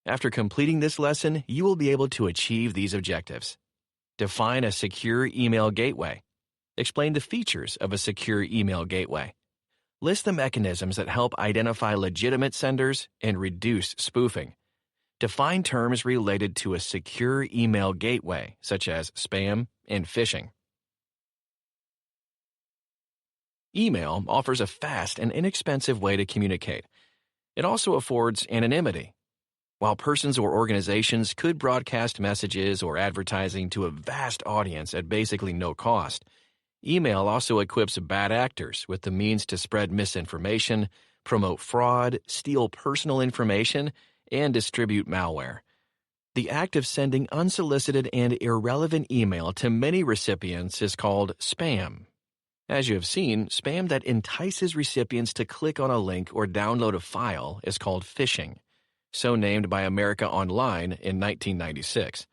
After completing this lesson, you will be able to achieve these objectives. Define a secure email gateway. Explain the features of a secure email gateway. List the mechanisms that help identify legitimate senders and reduce spoofing. Define terms related to a secure email gateway, such as spam and phishing. Email offers a fast and inexpensive way to communicate. It also affords anonymity. While persons or organizations could broadcast messages or advertising to a vast audience at basically no cost, email also equips bad actors with the means to spread misinformation, promote fraud, steal personal information, and distribute malware. The act of sending unsolicited and irrelevant email to many recipients is called spam. As you have seen, spam that entices recipients to click on a link or download a file is called phishing, so named by America Online in 1996.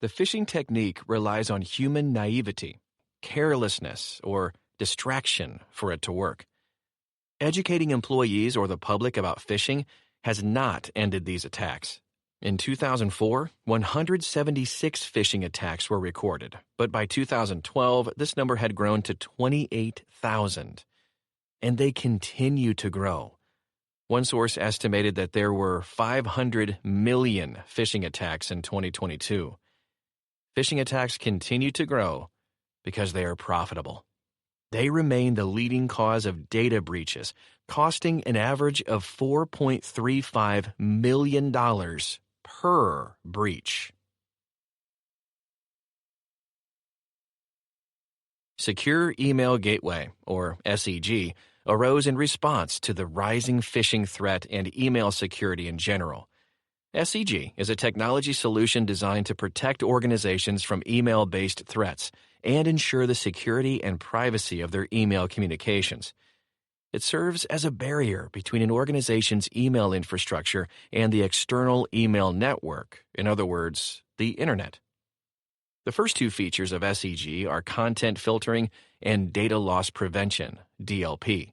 The phishing technique relies on human naivety, carelessness, or distraction for it to work. Educating employees or the public about phishing has not ended these attacks. In 2004, 176 phishing attacks were recorded, but by 2012, this number had grown to 28,000. And they continue to grow. One source estimated that there were 500 million phishing attacks in 2022. Phishing attacks continue to grow because they are profitable. They remain the leading cause of data breaches, costing an average of $4.35 million per breach. Secure Email Gateway, or SEG, arose in response to the rising phishing threat and email security in general. SEG is a technology solution designed to protect organizations from email-based threats and ensure the security and privacy of their email communications. It serves as a barrier between an organization's email infrastructure and the external email network, in other words, the Internet. The first two features of SEG are content filtering and data loss prevention, DLP.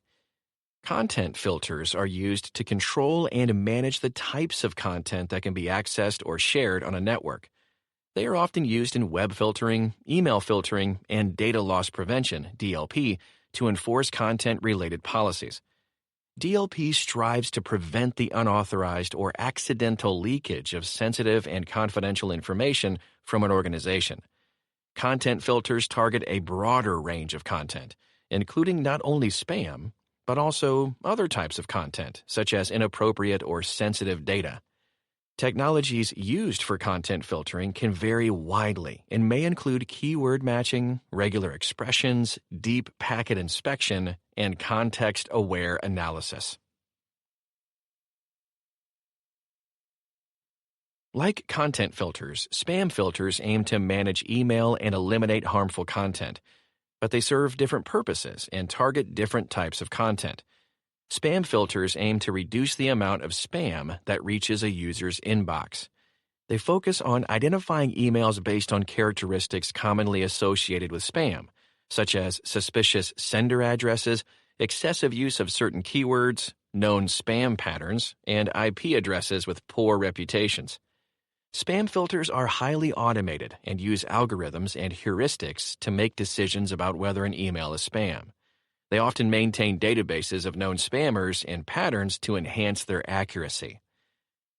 Content filters are used to control and manage the types of content that can be accessed or shared on a network. They are often used in web filtering, email filtering, and data loss prevention, DLP, to enforce content-related policies. DLP strives to prevent the unauthorized or accidental leakage of sensitive and confidential information from an organization. Content filters target a broader range of content, including not only spam, but also other types of content, such as inappropriate or sensitive data. Technologies used for content filtering can vary widely and may include keyword matching, regular expressions, deep packet inspection, and context-aware analysis. Like content filters, spam filters aim to manage email and eliminate harmful content, but they serve different purposes and target different types of content. Spam filters aim to reduce the amount of spam that reaches a user's inbox. They focus on identifying emails based on characteristics commonly associated with spam, such as suspicious sender addresses, excessive use of certain keywords, known spam patterns, and IP addresses with poor reputations. Spam filters are highly automated and use algorithms and heuristics to make decisions about whether an email is spam. They often maintain databases of known spammers and patterns to enhance their accuracy.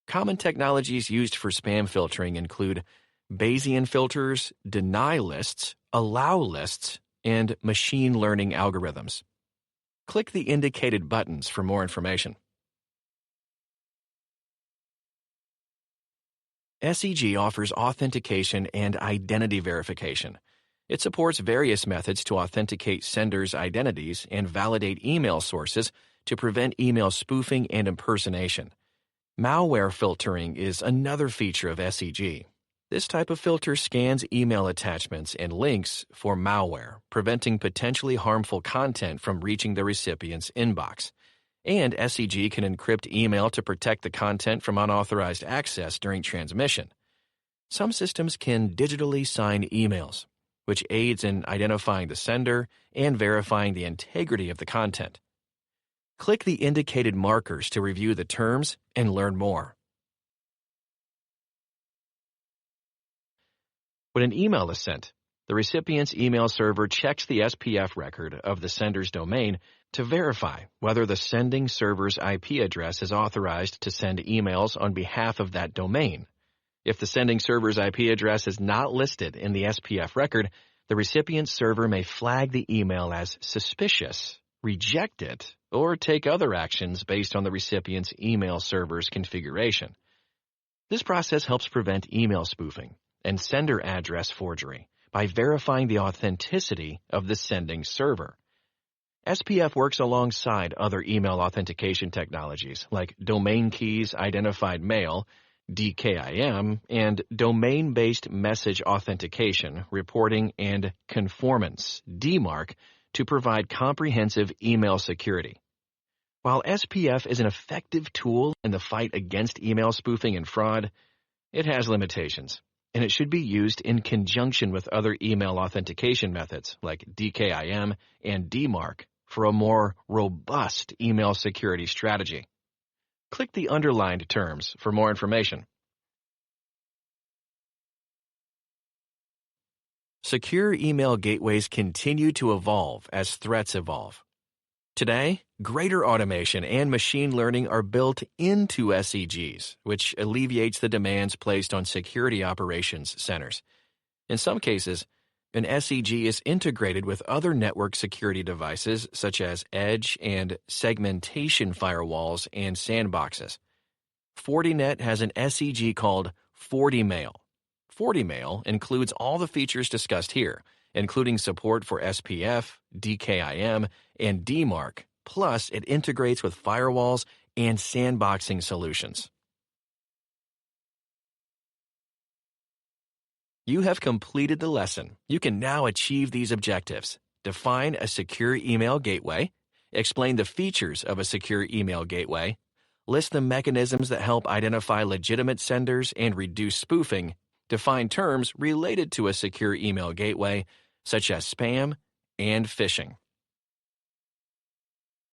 Common technologies used for spam filtering include Bayesian filters, deny lists, allow lists, and machine learning algorithms. Click the indicated buttons for more information. SEG offers authentication and identity verification. It supports various methods to authenticate senders' identities and validate email sources to prevent email spoofing and impersonation. Malware filtering is another feature of SEG. This type of filter scans email attachments and links for malware, preventing potentially harmful content from reaching the recipient's inbox. And SEG can encrypt email to protect the content from unauthorized access during transmission. Some systems can digitally sign emails, which aids in identifying the sender and verifying the integrity of the content. Click the indicated markers to review the terms and learn more. When an email is sent, the recipient's email server checks the SPF record of the sender's domain to verify whether the sending server's IP address is authorized to send emails on behalf of that domain. If the sending server's IP address is not listed in the SPF record, the recipient server may flag the email as suspicious, reject it, or take other actions based on the recipient's email server's configuration. This process helps prevent email spoofing and sender address forgery by verifying the authenticity of the sending server. SPF works alongside other email authentication technologies like domain keys identified mail, DKIM, and domain-based message authentication, reporting, and conformance, DMARC, to provide comprehensive email security. While SPF is an effective tool in the fight against email spoofing and fraud, it has limitations, and it should be used in conjunction with other email authentication methods like DKIM and DMARC for a more robust email security strategy. Click the underlined terms for more information. Secure email gateways continue to evolve as threats evolve. Today, greater automation and machine learning are built into SEGs, which alleviates the demands placed on security operations centers. In some cases, an SEG is integrated with other network security devices such as edge and segmentation firewalls and sandboxes. Fortinet has an SEG called FortiMail. FortiMail includes all the features discussed here, including support for SPF, DKIM, and DMARC, plus it integrates with firewalls and sandboxing solutions. You have completed the lesson. You can now achieve these objectives. Define a secure email gateway, explain the features of a secure email gateway, list the mechanisms that help identify legitimate senders and reduce spoofing, define terms related to a secure email gateway, such as spam and phishing.